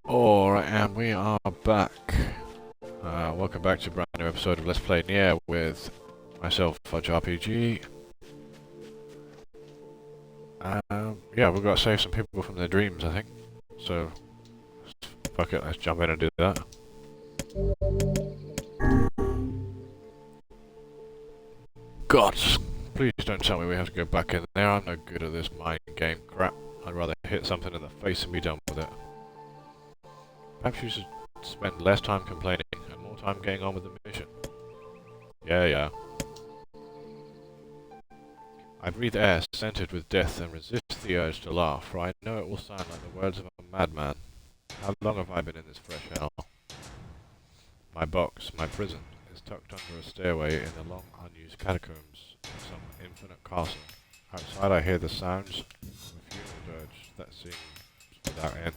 Alright, and we are back. Welcome back to a brand new episode of Let's Play NieR with myself, Fudge RPG. Yeah, we've got to save some people from their dreams, I think. So, fuck it, let's jump in and do that. God, please don't tell me we have to go back in there. I'm no good at this mind game crap. I'd rather hit something in the face and be done with it. Perhaps you should spend less time complaining and more time getting on with the mission. Yeah. I breathe air scented with death and resist the urge to laugh, for I know it will sound like the words of a madman. How long have I been in this fresh hell? My box, my prison, is tucked under a stairway in the long unused catacombs of some infinite castle. Outside I hear the sounds of a funeral dirge that seems without end.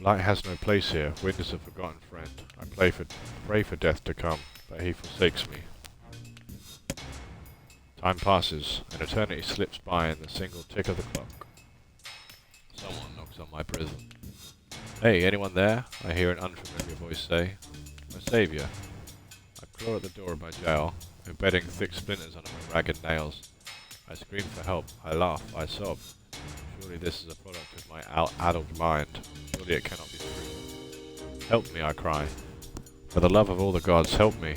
Light has no place here. Wind is a forgotten friend. I pray for death to come, but he forsakes me. Time passes, and eternity slips by in the single tick of the clock. Someone knocks on my prison. Hey, anyone there? I hear an unfamiliar voice say. My saviour. I claw at the door of my jail, embedding thick splinters under my ragged nails. I scream for help. I laugh. I sob. Surely this is a product of my addled mind. Surely it cannot be true. Help me, I cry. For the love of all the gods, help me.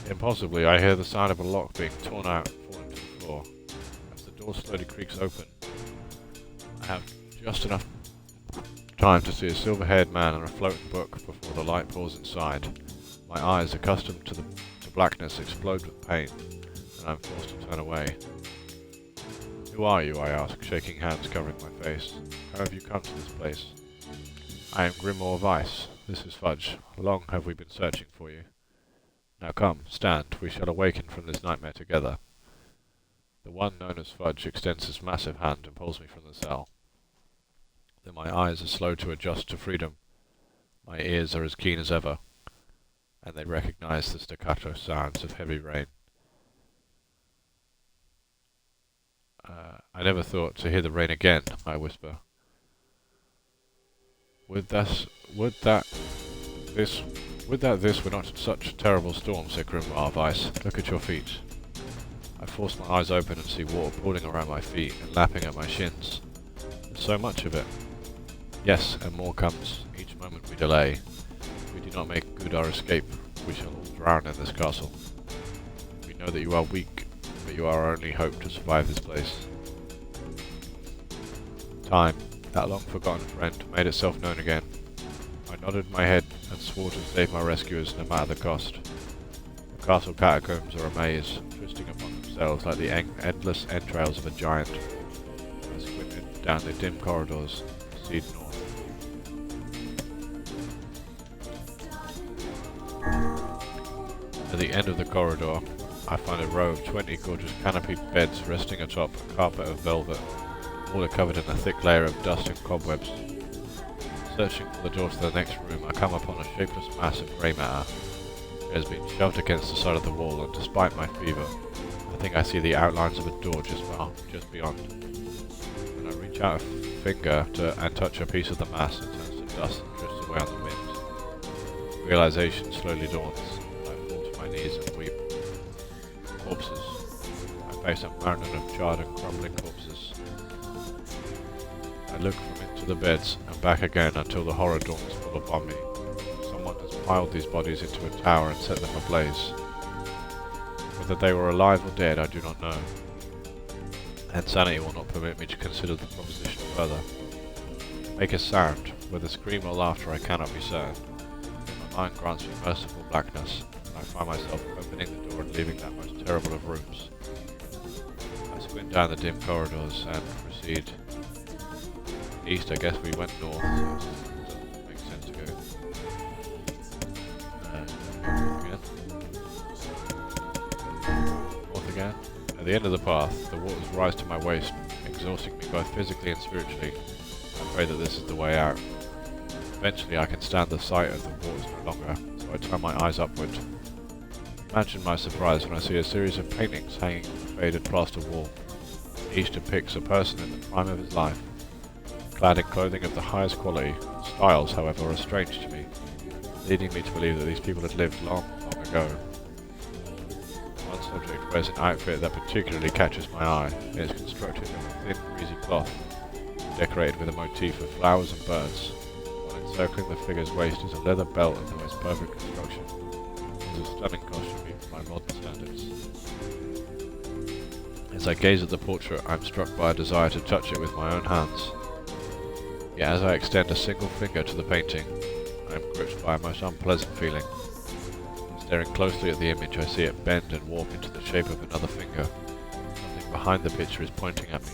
Impossibly, I hear the sound of a lock being torn out and falling to the floor. As the door slowly creaks open, I have just enough time to see a silver-haired man and a floating book before the light pours inside. My eyes, accustomed to blackness, explode with pain, and I'm forced to turn away. Who are you? I ask, shaking hands covering my face. How have you come to this place? I am Grimoire Weiss. This is Fudge. Long have we been searching for you. Now come, stand. We shall awaken from this nightmare together. The one known as Fudge extends his massive hand and pulls me from the cell. Then my eyes are slow to adjust to freedom. My ears are as keen as ever, and they recognize the staccato sounds of heavy rain. I never thought to hear the rain again, I whisper. Would that this were not such a terrible storm, said Grimoire Weiss. Look at your feet. I force my eyes open and see water pooling around my feet and lapping at my shins. There's so much of it. Yes, and more comes. Each moment we delay. If we do not make good our escape, we shall all drown in this castle. We know that you are weak, but you are our only hope to survive this place. Time, that long-forgotten friend, made itself known again. I nodded my head and swore to save my rescuers no matter the cost. The castle catacombs are a maze, twisting upon themselves like the endless entrails of a giant. I squinted down the dim corridors, proceed north. At the end of the corridor, I find a row of 20 gorgeous canopied beds resting atop a carpet of velvet. All are covered in a thick layer of dust and cobwebs. Searching for the door to the next room, I come upon a shapeless mass of grey matter. It has been shoved against the side of the wall, and despite my fever, I think I see the outlines of a door just beyond. When I reach out a finger and touch a piece of the mass, it turns to dust and drifts away on the wind. Realization slowly dawns, and I fall to my knees and weep. Corpses. I face a mountain of charred and crumbling corpses. I look from into the beds and back again until the horror dawns full upon me. Someone has piled these bodies into a tower and set them ablaze. Whether they were alive or dead, I do not know. Insanity will not permit me to consider the proposition further. Make a sound, whether scream or laughter I cannot be certain. My mind grants me merciful blackness, and I find myself opening the door and leaving that most terrible of rooms. I squint down the dim corridors and proceed. East, I guess we went north, so it doesn't make sense to go north again. At the end of the path, the waters rise to my waist, exhausting me both physically and spiritually. I pray that this is the way out. Eventually I can stand the sight of the waters no longer, so I turn my eyes upward. Imagine my surprise when I see a series of paintings hanging on the faded plaster wall. Each depicts a person in the prime of his life. clad in clothing of the highest quality. Styles, however, are strange to me, leading me to believe that these people had lived long, long ago. One subject wears an outfit that particularly catches my eye. It is constructed of a thin, greasy cloth, decorated with a motif of flowers and birds. While encircling the figure's waist is a leather belt of the most perfect construction. It is a stunning costume even by modern standards. As I gaze at the portrait, I am struck by a desire to touch it with my own hands. Yet as I extend a single finger to the painting, I am gripped by a most unpleasant feeling. Staring closely at the image, I see it bend and warp into the shape of another finger. Something behind the picture is pointing at me.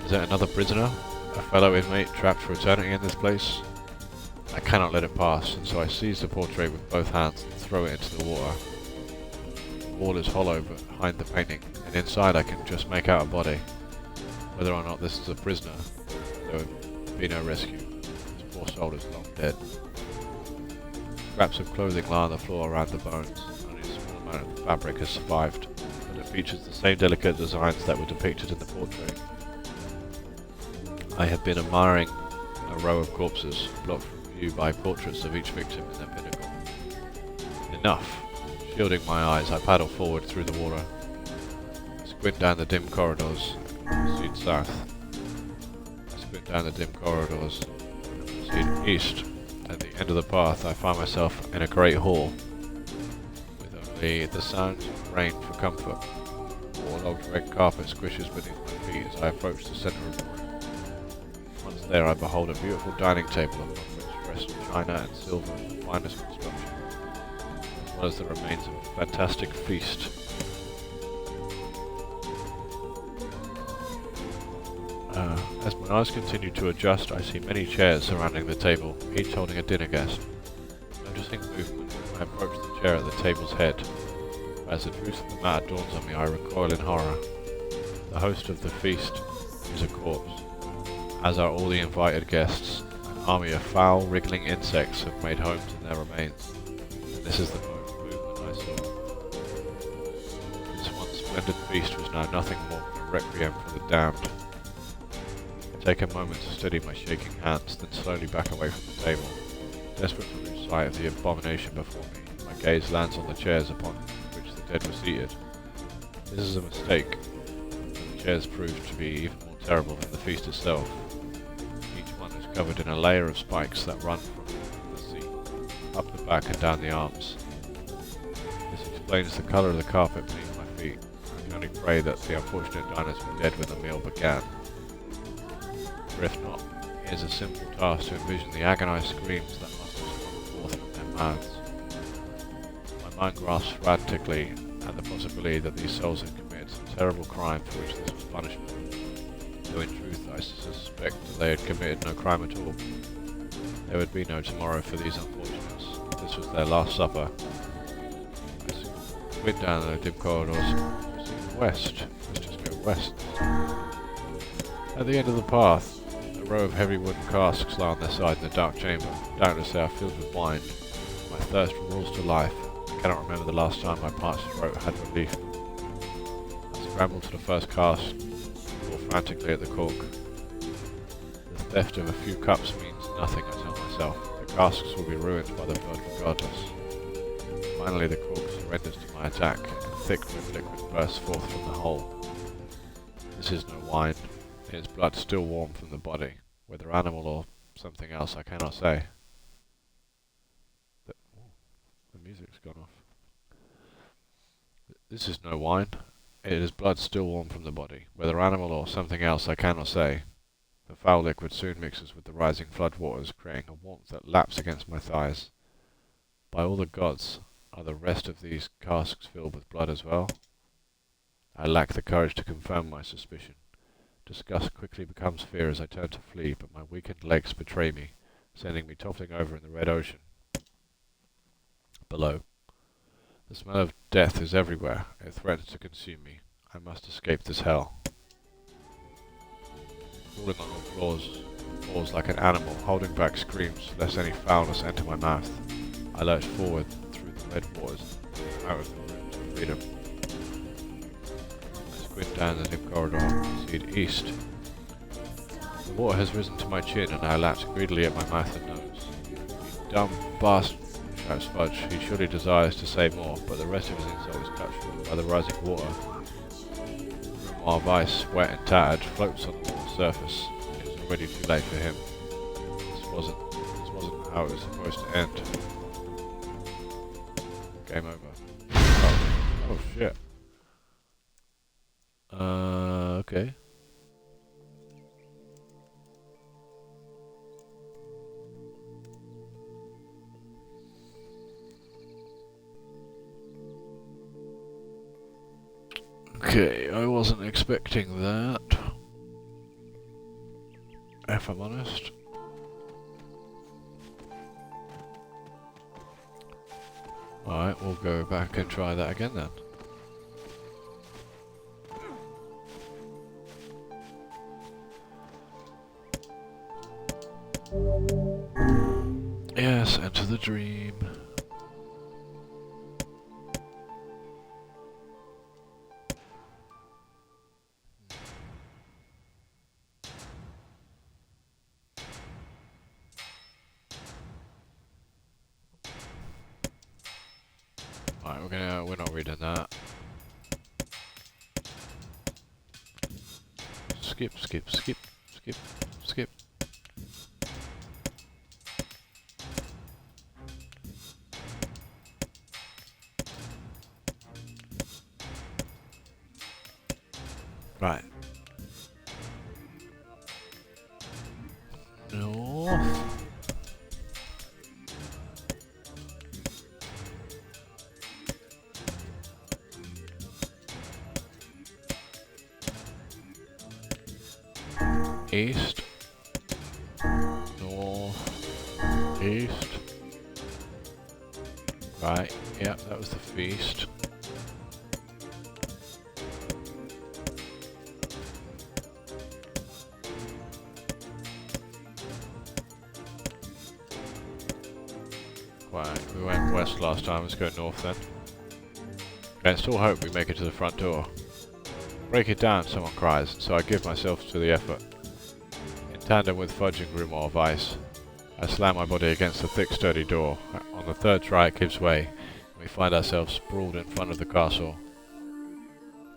Is it another prisoner? A fellow inmate trapped for eternity in this place? I cannot let it pass, and so I seize the portrait with both hands and throw it into the water. The wall is hollow behind the painting, and inside I can just make out a body. Whether or not this is a prisoner, there would be no rescue. This poor soul is long dead. Scraps of clothing lie on the floor around the bones. Only a small amount of the fabric has survived, but it features the same delicate designs that were depicted in the portrait. I have been admiring a row of corpses, blocked from view by portraits of each victim in their pinnacle. Enough! Shielding my eyes, I paddle forward through the water. I squint down the dim corridors and proceed south. I squint down the dim corridors and proceed east. At the end of the path, I find myself in a great hall, with only the sounds of rain for comfort. A waterlogged red carpet squishes beneath my feet as I approach the centre of the room. Once there, I behold a beautiful dining table upon which rest china and silver of the finest construction, as well as the remains of a fantastic feast. As my eyes continue to adjust, I see many chairs surrounding the table, each holding a dinner guest. Noticing movement, I approach the chair at the table's head. As the truth of the matter dawns on me, I recoil in horror. The host of the feast is a corpse, as are all the invited guests. An army of foul, wriggling insects have made homes in their remains, and this is the movement I saw. This once splendid feast was now nothing more than a requiem for the damned. I take a moment to steady my shaking hands, then slowly back away from the table. Desperate to lose sight of the abomination before me, my gaze lands on the chairs upon which the dead were seated. This is a mistake, and the chairs proved to be even more terrible than the feast itself. Each one is covered in a layer of spikes that run from the seat, up the back and down the arms. This explains the colour of the carpet beneath my feet. I can only pray that the unfortunate diners were dead when the meal began. For if not, it is a simple task to envision the agonised screams that must have sprung forth from their mouths. My mind grasps frantically at the possibility that these souls had committed some terrible crime for which this was punishment, though in truth I suspect that they had committed no crime at all. There would be no tomorrow for these unfortunates. This was their last supper. I went down the dim corridors, proceeding west. Let's just go west. At the end of the path, a row of heavy wooden casks lie on their side in the dark chamber. Doubtless they are filled with wine. My thirst roars to life. I cannot remember the last time my parched throat had relief. I scramble to the first cask, pull frantically at the cork. The theft of a few cups means nothing, I tell myself. The casks will be ruined by the blood regardless. Finally the cork surrenders to my attack, and thick red liquid bursts forth from the hole. This is no wine. It is blood still warm from the body, whether animal or something else I cannot say. The music's gone off. This is no wine. It is blood still warm from the body, whether animal or something else I cannot say. The foul liquid soon mixes with the rising flood waters, creating a warmth that laps against my thighs. By all the gods, are the rest of these casks filled with blood as well? I lack the courage to confirm my suspicion. Disgust quickly becomes fear as I turn to flee, but my weakened legs betray me, sending me toppling over in the red ocean below. The smell of death is everywhere. It threatens to consume me. I must escape this hell. Crawling on all floors like an animal, holding back screams lest any foulness enter my mouth, I lurch forward through the red waters, out of the room to freedom. I squint down the dim corridor and proceed east. The water has risen to my chin and I lapse greedily at my mouth and nose. "You dumb bastard," shouts Fudge. He surely desires to say more, but the rest of his insult is cut short by the rising water. Grimoire Weiss, wet and tattered, floats on the water's surface. It is already too late for him. This wasn't how it was supposed to end. Game over. Oh shit. Okay. Okay, I wasn't expecting that, if I'm honest. Alright, we'll go back and try that again then. Yes, enter the dream. Alright, we're not reading that. Skip, skip, skip, skip, skip. Right. North. East. North. East. Right, yeah, that was the feast. Right, we went west last time, let's go north then. Okay, I still hope we make it to the front door. Break it down, someone cries, so I give myself to the effort. In tandem with Fudge and Grimoire Weiss, I slam my body against the thick, sturdy door. On the third try it gives way, and we find ourselves sprawled in front of the castle.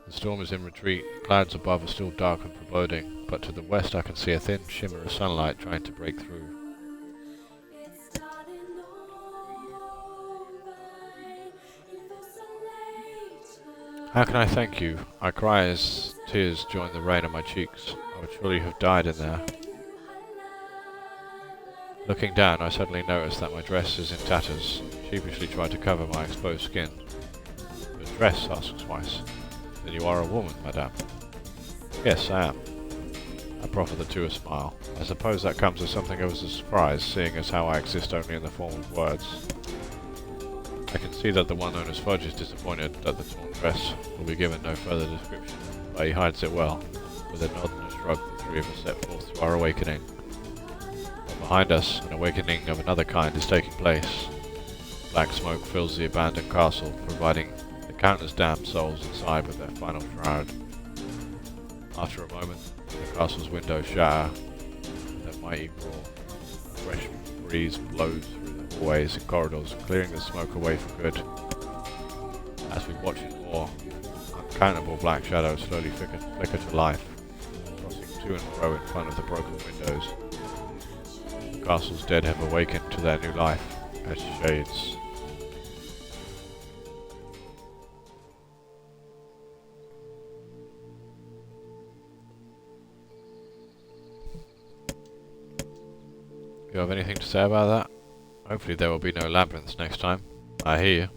The storm is in retreat, clouds above are still dark and foreboding, but to the west I can see a thin shimmer of sunlight trying to break through. How can I thank you? I cry as tears join the rain on my cheeks. I would surely have died in there. Looking down, I suddenly notice that my dress is in tatters. Sheepishly try to cover my exposed skin. "Your dress?" asks Weiss. "Then you are a woman, madame?" "Yes, I am." I proffer the two a smile. I suppose that comes as something of a surprise, seeing as how I exist only in the form of words. I can see that the one known as Fudge is disappointed that the torn dress will be given no further description, but he hides it well. With a nod and a shrug, the three of us set forth to our awakening. But behind us, an awakening of another kind is taking place. Black smoke fills the abandoned castle, providing the countless damned souls inside with their final shroud. After a moment, the castle's windows shatter with a mighty roar. A fresh breeze blows through the hallways and corridors, clearing the smoke away for good. As we watch in awe, uncountable black shadows slowly flicker to life, crossing to and fro in front of the broken windows. The castle's dead have awakened to their new life as shades. You have anything to say about that? Hopefully there will be no labyrinths next time. I hear you.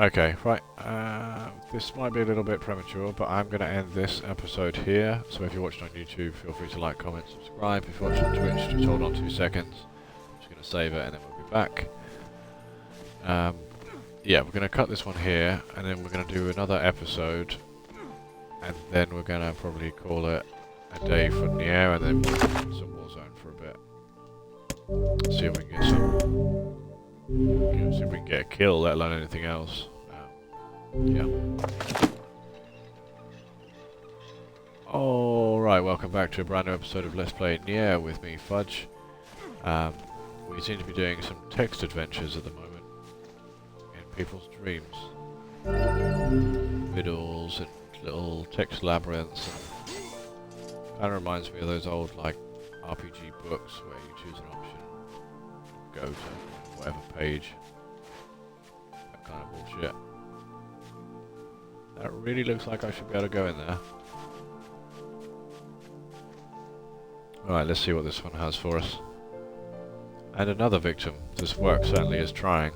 Okay, right. This might be a little bit premature, but I'm going to end this episode here. So if you're watching on YouTube, feel free to like, comment, subscribe. If you're watching on Twitch, just hold on 2 seconds. I'm just going to save it and then we'll be back. Yeah, we're going to cut this one here, and then we're going to do another episode. And then we're going to probably call it a day for NieR, and then we'll do some Warzone for a bit. See if we can get some. See if we can get a kill, let alone anything else. Yeah. Alright, welcome back to a brand new episode of Let's Play NieR with me, Fudge. We seem to be doing some text adventures at the moment in people's dreams. Riddles and little text labyrinths. Kind of reminds me of those old like RPG books where you choose an option, go to whatever page. That kind of bullshit. That really looks like I should be able to go in there. Alright, let's see what this one has for us. And another victim. This work certainly is trying.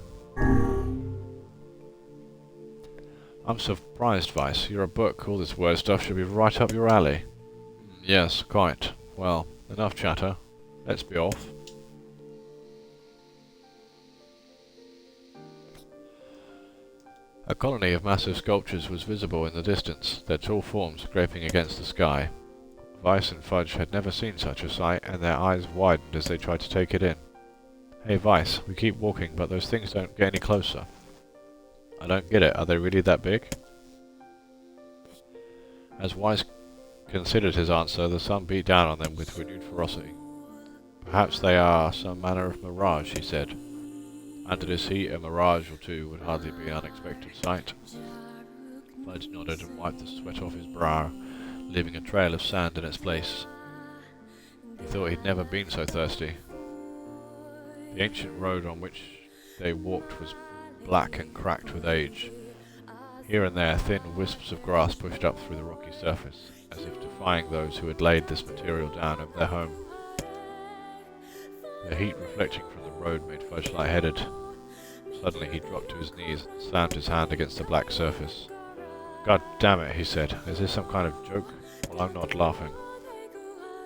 I'm surprised, Vice. You're a book. All this word stuff should be right up your alley. Yes, quite. Well, enough chatter. Let's be off. A colony of massive sculptures was visible in the distance, their tall forms scraping against the sky. Vice and Fudge had never seen such a sight, and their eyes widened as they tried to take it in. Hey Vice, we keep walking, but those things don't get any closer. I don't get it, are they really that big? As Vice considered his answer, the sun beat down on them with renewed ferocity. Perhaps they are some manner of mirage, he said. Under this heat, a mirage or two would hardly be an unexpected sight. Fudge nodded and wiped the sweat off his brow, leaving a trail of sand in its place. He thought he'd never been so thirsty. The ancient road on which they walked was black and cracked with age. Here and there, thin wisps of grass pushed up through the rocky surface, as if defying those who had laid this material down of their home. The heat reflecting from the road made Fudge lightheaded. Suddenly he dropped to his knees and slammed his hand against the black surface. God damn it, he said. Is this some kind of joke? Well, I'm not laughing.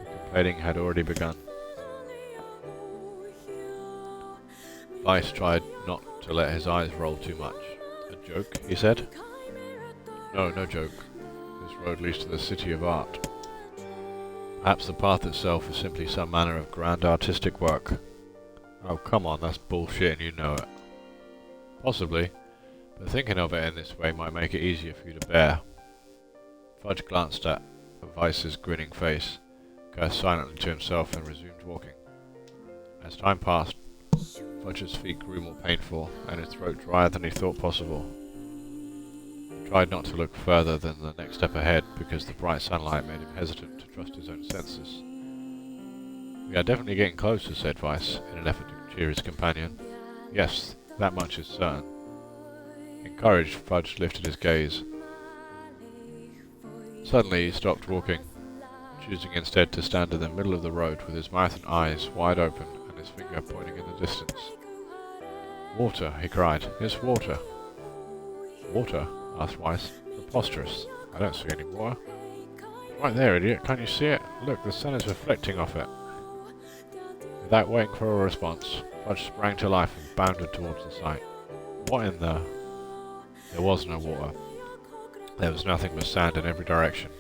The complaining had already begun. Vice tried not to let his eyes roll too much. A joke, he said. No, no joke. This road leads to the city of art. Perhaps the path itself is simply some manner of grand artistic work. Oh, come on, that's bullshit and you know it. Possibly, but thinking of it in this way might make it easier for you to bear. Fudge glanced at Vice's grinning face, cursed silently to himself and resumed walking. As time passed, Fudge's feet grew more painful, and his throat drier than he thought possible. He tried not to look further than the next step ahead, because the bright sunlight made him hesitant to trust his own senses. We are definitely getting closer, said Vice, in an effort to cheer his companion. Yes, that much is certain. Encouraged, Fudge lifted his gaze. Suddenly he stopped walking, choosing instead to stand in the middle of the road with his mouth and eyes wide open and his finger pointing in the distance. Water, he cried. It's water. Water? Asked Vice. Preposterous. I don't see any water. Right there, idiot. Can't you see it? Look, the sun is reflecting off it. Without waiting for a response, Fudge sprang to life and bounded towards the sight. What in the... There was no water. There was nothing but sand in every direction.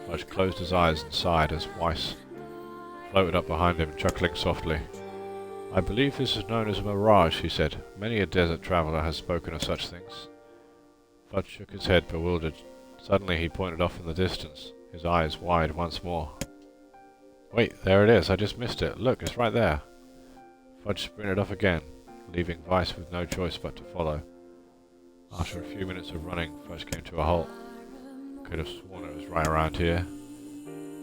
Fudge closed his eyes and sighed as Weiss floated up behind him, chuckling softly. I believe this is known as a mirage, he said. Many a desert traveller has spoken of such things. Fudge shook his head, bewildered. Suddenly he pointed off in the distance, his eyes wide once more. Wait, there it is. I just missed it. Look, it's right there. Fudge sprinted off again, leaving Vice with no choice but to follow. After a few minutes of running, Fudge came to a halt. Could have sworn it was right around here.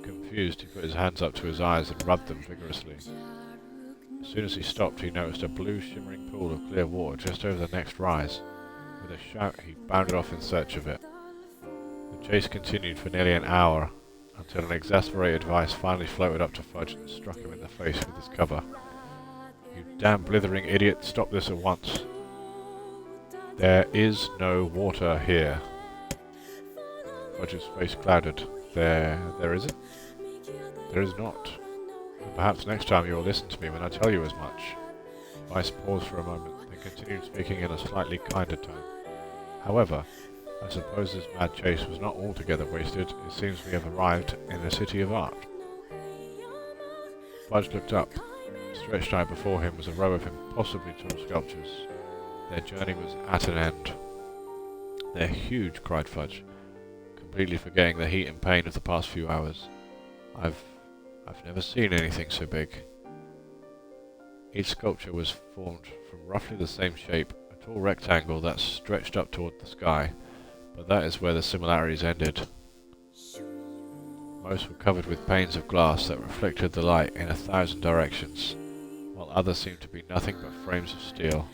Confused, he put his hands up to his eyes and rubbed them vigorously. As soon as he stopped, he noticed a blue shimmering pool of clear water just over the next rise. With a shout, he bounded off in search of it. The chase continued for nearly an hour, until an exasperated Vice finally floated up to Fudge and struck him in the face with his cover. You damn blithering idiot, stop this at once. There is no water here. Fudge's face clouded. There isn't? There is not. But perhaps next time you will listen to me when I tell you as much. Vice paused for a moment, then continued speaking in a slightly kinder tone. However, I suppose this mad chase was not altogether wasted. It seems we have arrived in the city of art. Fudge looked up. Stretched out before him was a row of impossibly tall sculptures. Their journey was at an end. "They're huge," cried Fudge, completely forgetting the heat and pain of the past few hours. I've never seen anything so big." Each sculpture was formed from roughly the same shape, a tall rectangle that stretched up toward the sky, but that is where the similarities ended. Most were covered with panes of glass that reflected the light in 1,000 directions, while others seemed to be nothing but frames of steel.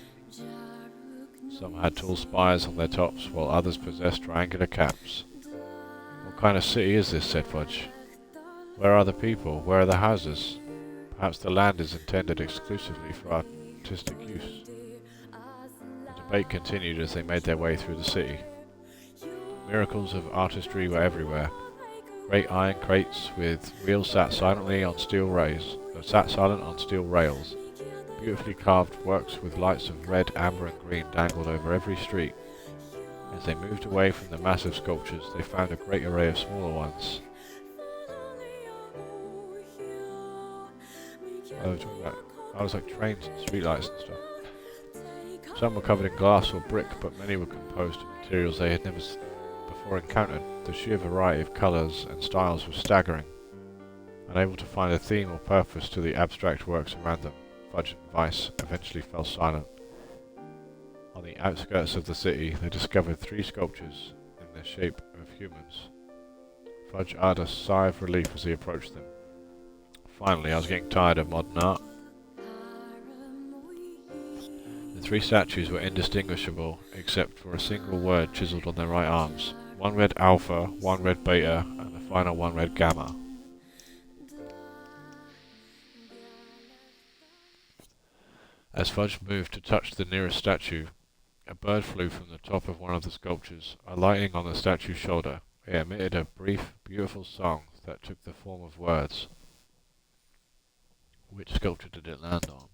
Some had tall spires on their tops, while others possessed triangular caps. "What kind of city is this?" said Fudge. "Where are the people? Where are the houses? Perhaps the land is intended exclusively for artistic use." The debate continued as they made their way through the city. Miracles of artistry were everywhere. Great iron crates with wheels sat silent on steel rails. Beautifully carved works with lights of red, amber and green dangled over every street. As they moved away from the massive sculptures, they found a great array of smaller ones. I was like trains and streetlights and stuff. Some were covered in glass or brick, but many were composed of materials they had never before encountered. The sheer variety of colours and styles was staggering. Unable to find a theme or purpose to the abstract works around them, Fudge and Vice eventually fell silent. On the outskirts of the city, they discovered 3 sculptures in the shape of humans. Fudge uttered a sigh of relief as he approached them. "Finally, I was getting tired of modern art." The 3 statues were indistinguishable except for a single word chiseled on their right arms. One read Alpha, one read Beta, and the final one read Gamma. As Fudge moved to touch the nearest statue, a bird flew from the top of one of the sculptures, alighting on the statue's shoulder. It emitted a brief, beautiful song that took the form of words. Which sculpture did it land on?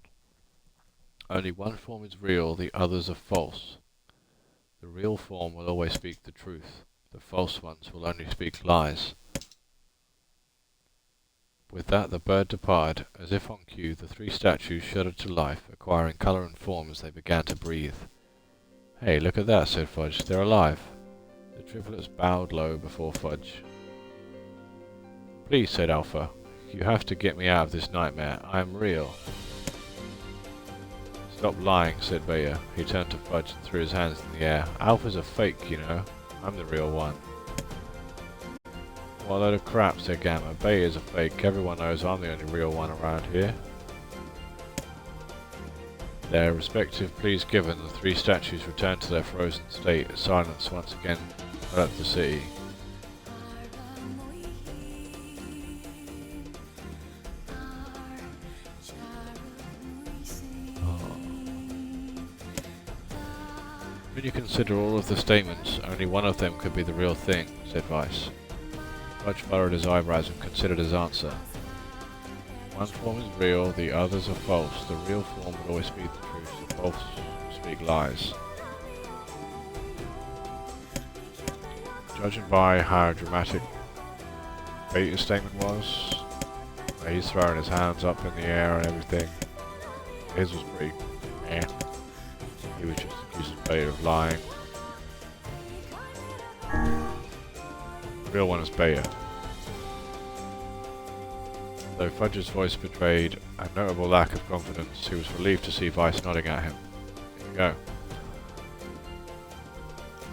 "Only one form is real, the others are false. The real form will always speak the truth. The false ones will only speak lies." With that the bird departed. As if on cue, the 3 statues shuddered to life, acquiring colour and form as they began to breathe. "Hey, look at that," said Fudge. "They're alive." The triplets bowed low before Fudge. "Please," said Alpha, "you have to get me out of this nightmare. I am real." "Stop lying," said Beta. He turned to Fudge and threw his hands in the air. "Alpha's a fake, you know. I'm the real one." "What a load of crap," said Gamma. "Beta's a fake. Everyone knows I'm the only real one around here." Their respective pleas given, the 3 statues returned to their frozen state. Silence once again enveloped the city. "When you consider all of the statements, only one of them could be the real thing," said Vice. Fudge furrowed his eyebrows and considered his answer. "One form is real, the others are false. The real form will always speak the truth, the false speak lies." Judging by how dramatic Beta's statement was, he's throwing his hands up in the air and everything, his was pretty meh. He was just accusing Beta of lying. The real one is Beta. Though Fudge's voice betrayed a notable lack of confidence, he was relieved to see Vice nodding at him. "Here we go."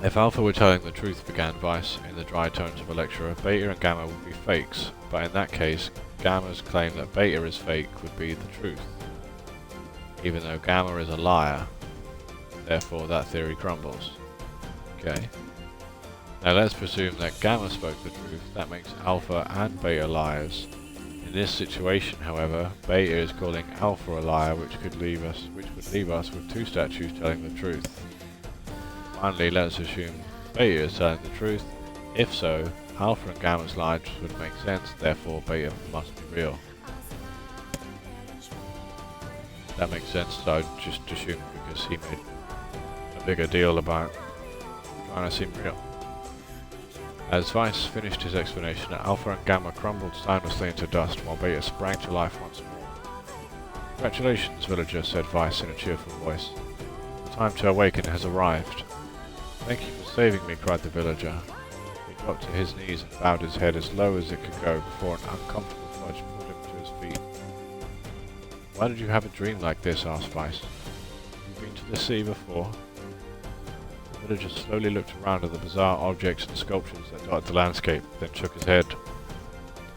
"If Alpha were telling the truth," began Vice in the dry tones of a lecturer, "Beta and Gamma would be fakes, but in that case, Gamma's claim that Beta is fake would be the truth. Even though Gamma is a liar, therefore that theory crumbles." Okay. "Now let's presume that Gamma spoke the truth. That makes Alpha and Beta liars. In this situation, however, Beta is calling Alpha a liar, which would leave us with 2 statues telling the truth. Finally, let's assume Beta is telling the truth. If so, Alpha and Gamma's lies would make sense, therefore Beta must be real." That makes sense, so I just assumed because he made a bigger deal about trying to seem real. As Vice finished his explanation, Alpha and Gamma crumbled soundlessly into dust while Beta sprang to life once more. "Congratulations, villager," said Vice in a cheerful voice. "The time to awaken has arrived. Thank you for saving me, cried the villager. He got to his knees and bowed his head as low as it could go before an uncomfortable fudge pulled him to his feet. Why did you have a dream like this? Asked Vice. Have you been to the sea before? The villager slowly looked around at the bizarre objects and sculptures that dotted the landscape, then shook his head.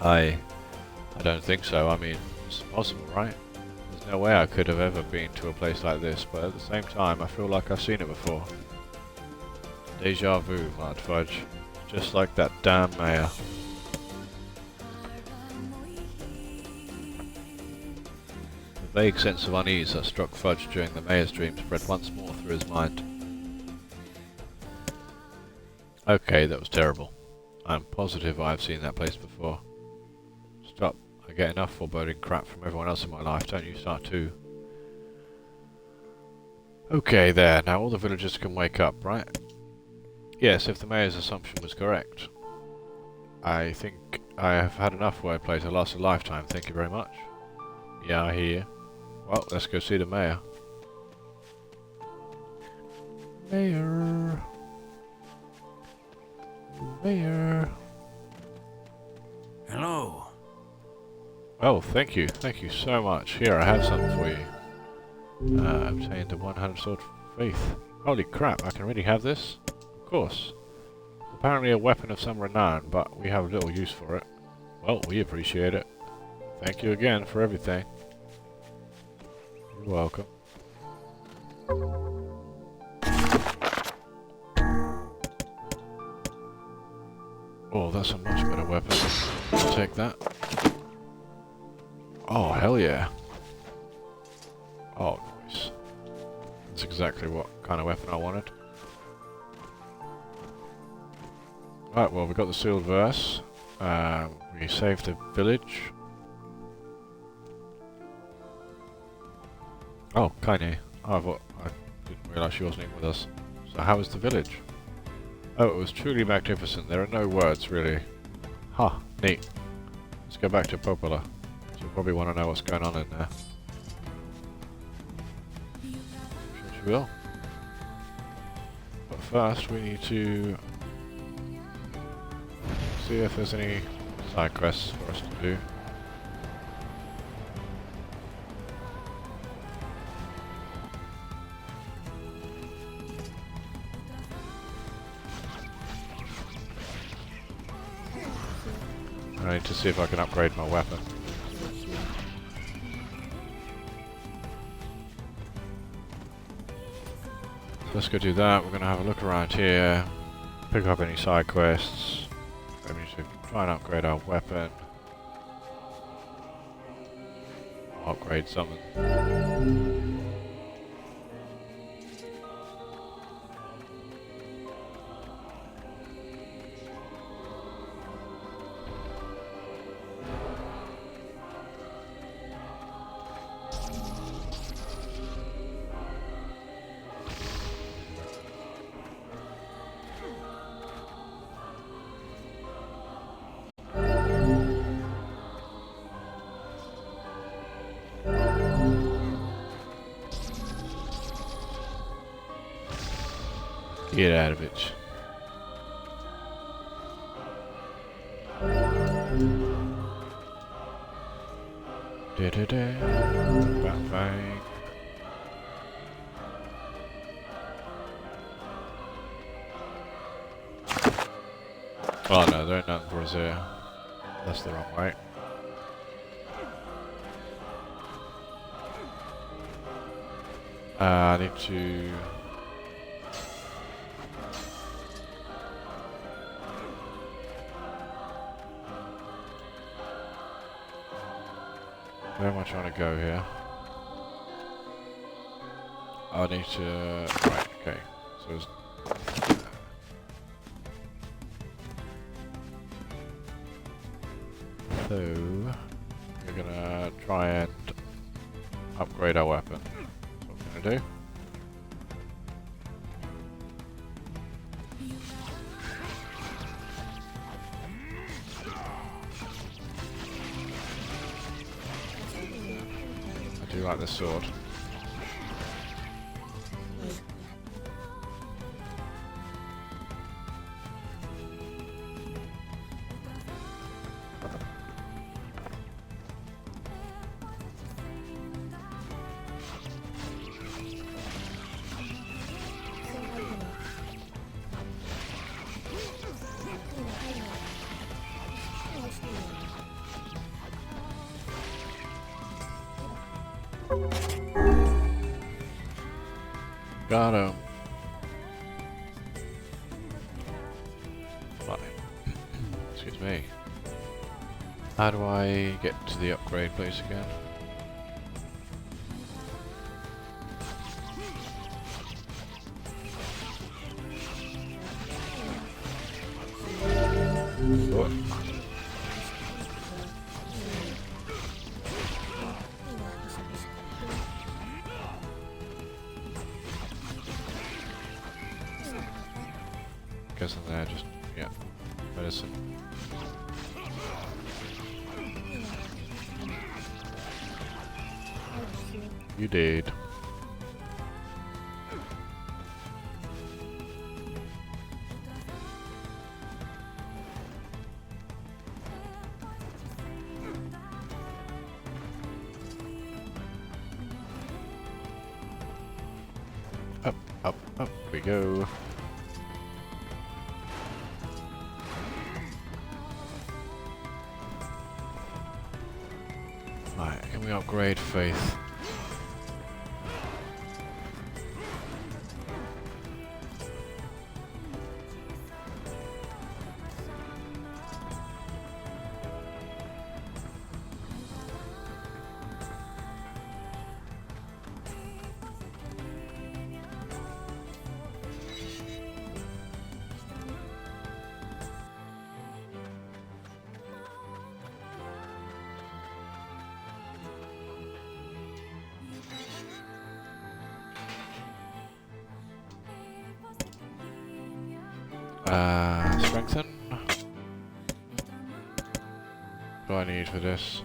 I don't think so. I mean, it's impossible, right? There's no way I could have ever been to a place like this, but at the same time, I feel like I've seen it before. Deja vu, muttered Fudge. Just like that damn mayor. The vague sense of unease that struck Fudge during the mayor's dream spread once more through his mind. Okay, that was terrible. I'm positive I've seen that place before. Stop. I get enough foreboding crap from everyone else in my life, don't you start too? Okay, there. Now all the villagers can wake up, right? Yes, if the mayor's assumption was correct. I think I have had enough wordplay to last a lifetime, thank you very much. Yeah, I hear you. Well, let's go see the mayor. Mayor. Mayor. Hello. Oh, thank you. Thank you so much. Here, I have something for you. Obtained a one-handed sword for faith. Holy crap, I can really have this? Of course. Apparently a weapon of some renown, but we have little use for it. Well, we appreciate it. Thank you again for everything. You're welcome. Oh, that's a much better weapon. I'll take that. Oh, hell yeah. Oh, nice. That's exactly what kind of weapon I wanted. Right, well, we got the sealed verse. We saved the village. Oh, Kaine. Oh, I didn't realise she wasn't even with us. So how was the village? Oh, it was truly magnificent. There are no words, really. Huh, neat. Let's go back to Popola. You'll probably want to know what's going on in there. Sure she will. But first, we need to see if there's any side quests for us to do. I need to see if I can upgrade my weapon. Let's go do that. We're going to have a look around here, pick up any side quests. We need to try and upgrade our weapon. Upgrade something. Get out of it. Bang bang. Oh no, there ain't nothing for us here. That's the wrong way. I need to... Where am I trying to go here? I need to... Right, okay. So it's... So... We're gonna try and upgrade our weapon. That's what we're gonna do. I do like this sword. Got him. Right. Excuse me. How do I get to the upgrade place again? Oh. Guessing there, just, yeah, medicine. You did. Up, up, up we go. Right, can we upgrade faith? Strengthen. What do I need for this?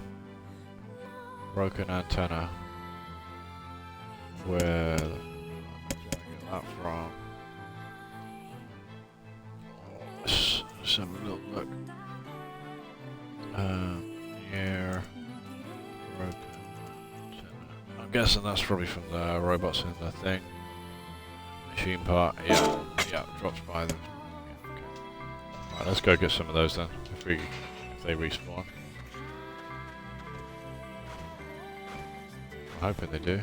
Broken antenna. Where did I get that from? Let's have a little look. NieR. Broken antenna. I'm guessing that's probably from the robots in the thing. Machine part. Yeah, yeah, drops by them. Right, let's go get some of those then, if they respawn. I'm hoping they do.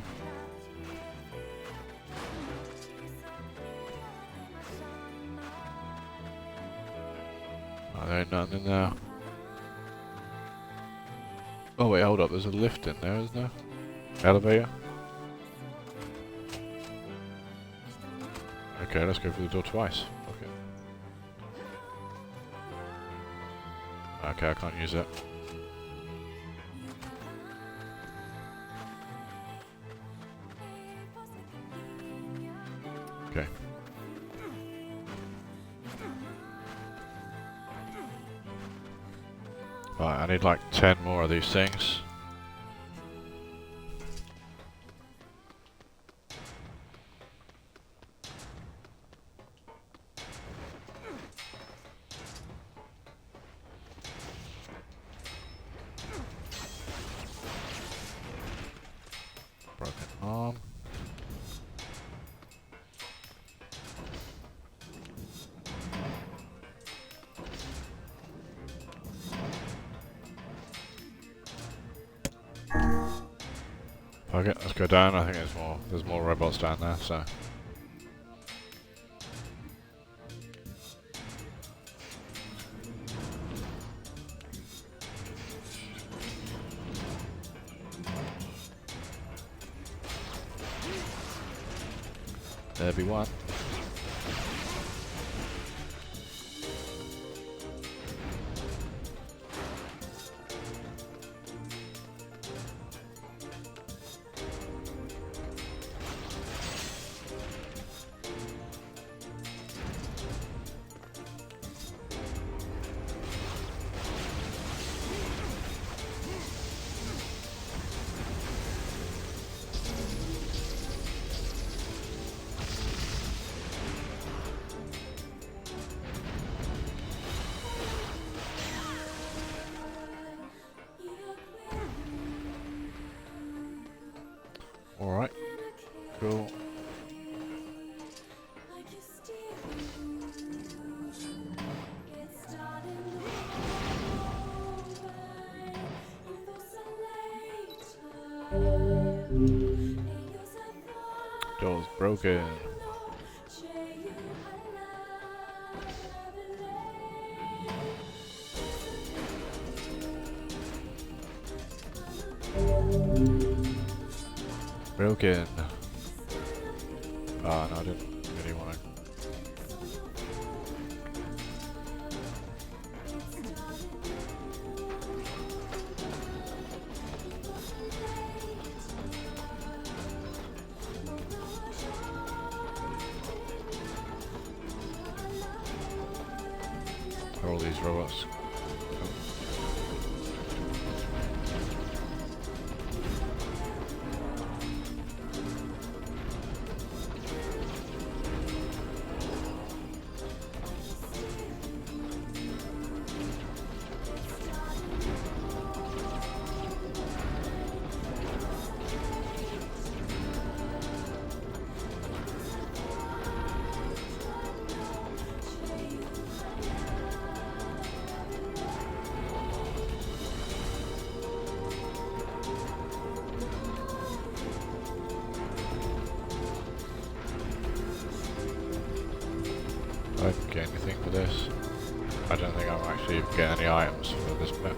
Oh, there ain't nothing in there. Oh wait, hold up, there's a lift in there, isn't there? Elevator? Okay, let's go through the door twice. Okay, I can't use it. Okay. Right, I need like 10 more of these things. Broken arm. Okay, let's go down. I think there's more robots down there, so. There be one. broken. Broken. Oh no, I didn't really want to. All these robots. I didn't get anything for this. I don't think I'll actually get any items for this bit.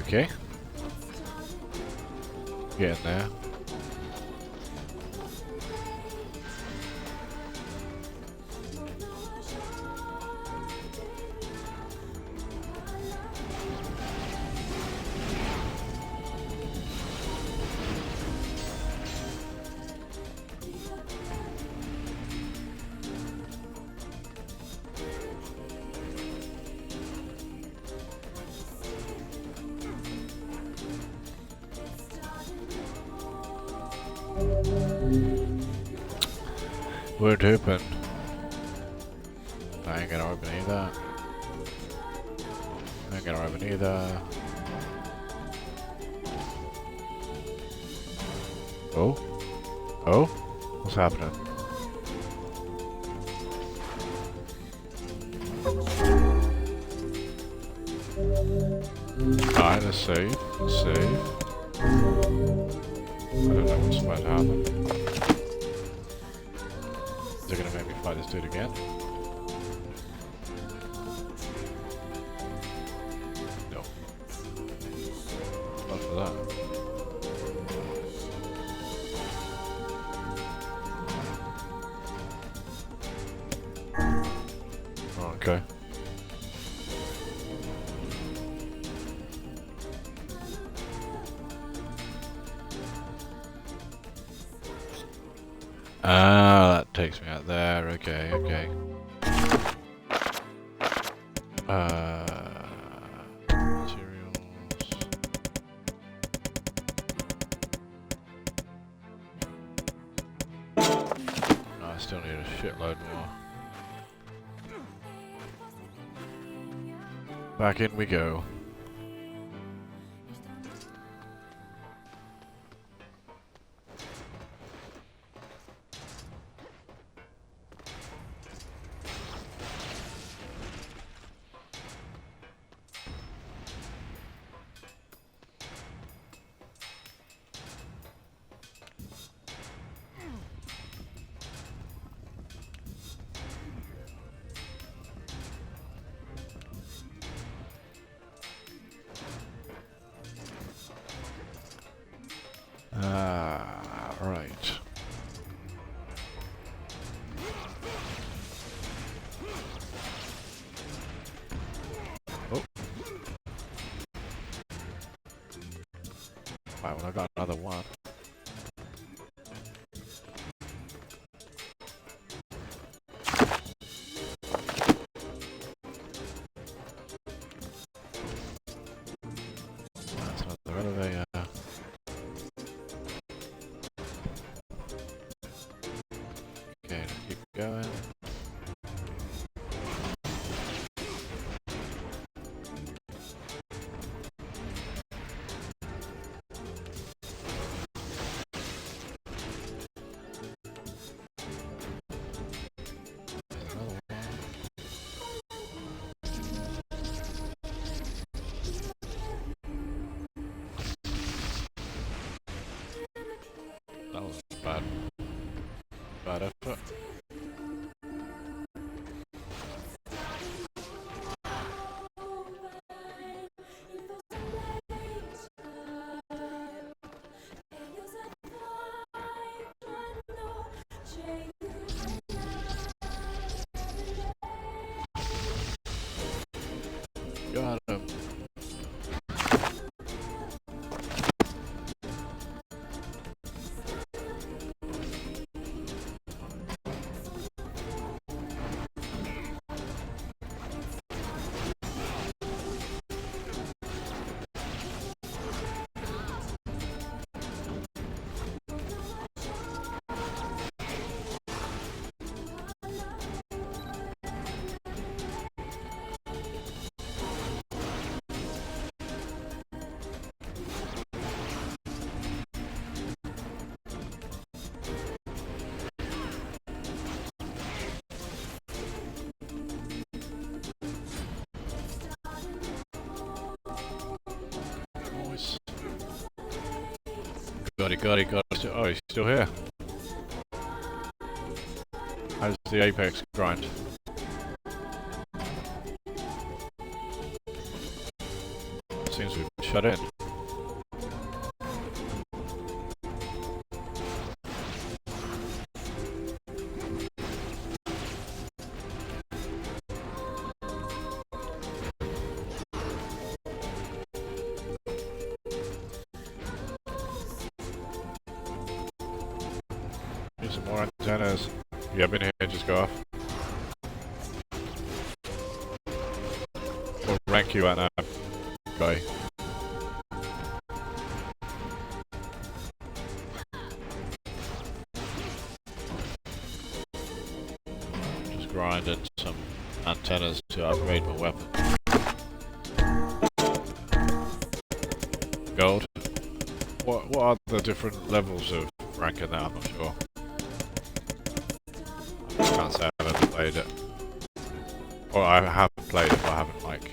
Okay. Getting there. Won't open. I ain't gonna open either. I ain't gonna open either. Oh? Oh? What's happening? Alright, let's save. Let's save. I don't know what's about to happen. Is it gonna make me fight this dude again? No. Not for that. Oh, okay. Ah, that takes me out there. Okay, okay. Materials. No, I still need a shitload more. Back in we go. Right. Oh. Wow, well, I got another one. bad effort. Got him. Got it. Oh, he's still here. How's the Apex grind? Seems we've been shut in. Need some more antennas. Yeah, been here, just go off. What rank you at now, guy? Just grinding some antennas to upgrade my weapon. Gold. What are the different levels of ranking that? I'm not sure. I can't say I've ever played it. Or I have played it, but I haven't like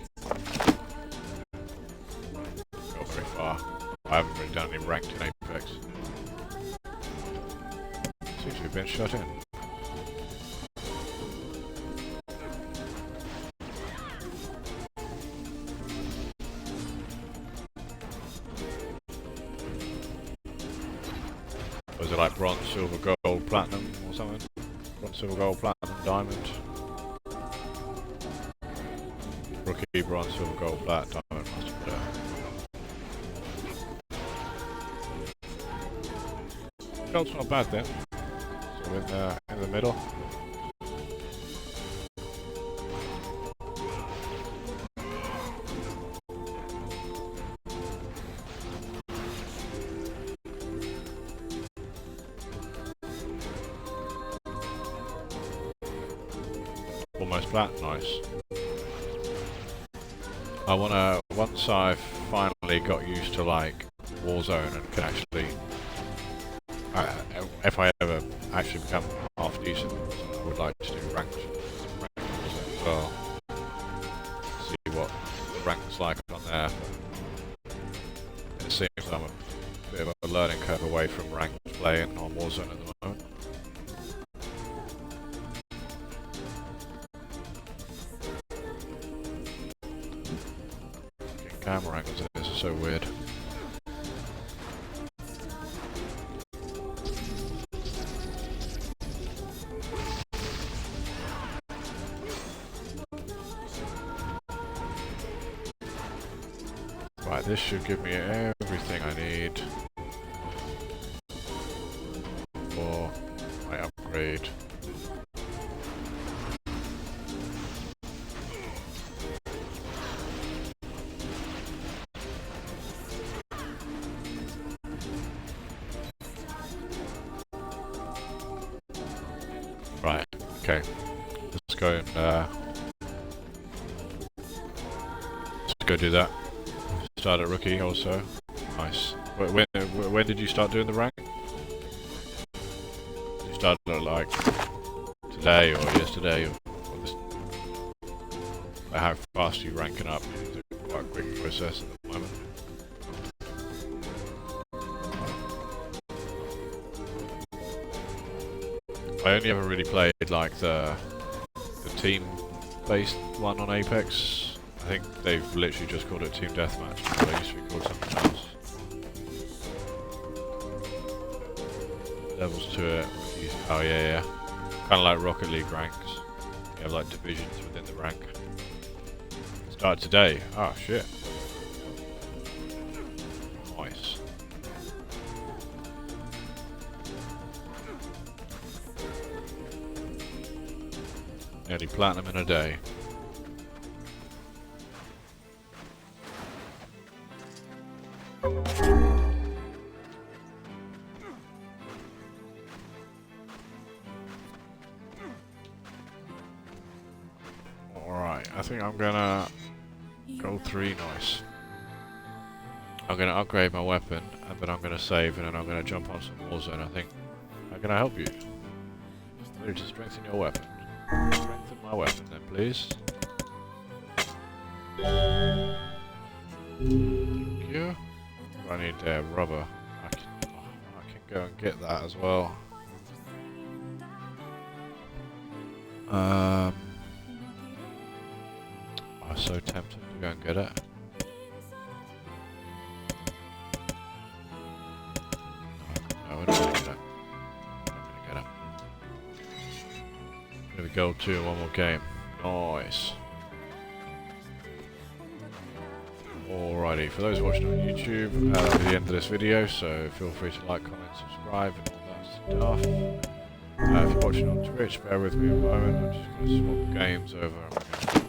got very far. I haven't really done any ranked in Apex. Seems we've been shut in. Was it like bronze, silver, gold, platinum or something? Bronze, silver, gold, platinum, diamond. Rookie, bronze, silver, gold, plat, diamond, master player. Gold's not bad then. So in the middle. Almost plat, nice. I wanna, once I've finally got used to like Warzone and can actually, if I ever actually become half decent, I would like to do ranked Warzone as well. See what the rank's like on there. It seems I'm a bit of a learning curve away from ranked playing on Warzone at the moment. Camera angles in this are so weird. Right, this should give me everything I need for my upgrade. Right, okay. Let's go and let's go do that. Start at rookie also. Nice. When did you start doing the rank? You started at like today or yesterday or this, like how fast are you ranking up? It's quite a quick process at the moment. I only ever really played like the team-based one on Apex. I think they've literally just called it Team Deathmatch, but it used to be called something else. Levels to it. Oh yeah. Kind of like Rocket League ranks. You have like divisions within the rank. Started today. Oh shit. Nice. Nearly platinum in a day. Alright, I think I'm gonna go 3 nice. I'm gonna upgrade my weapon and then I'm gonna save and then I'm gonna jump on some Warzone. I think. How can I help you? Ready to strengthen your weapon. Strengthen my weapon then, please. Thank you. I need rubber. I can go and get that as well. I'm so tempted to go and get it. No, we're not gonna get it. We're not gonna get it. Here we go to one more game. Nice. Alrighty, for those watching on YouTube, that'll be the end of this video, so feel free to like, comment, subscribe and all that stuff. If you're watching on Twitch, bear with me a moment, I'm just going to swap games over.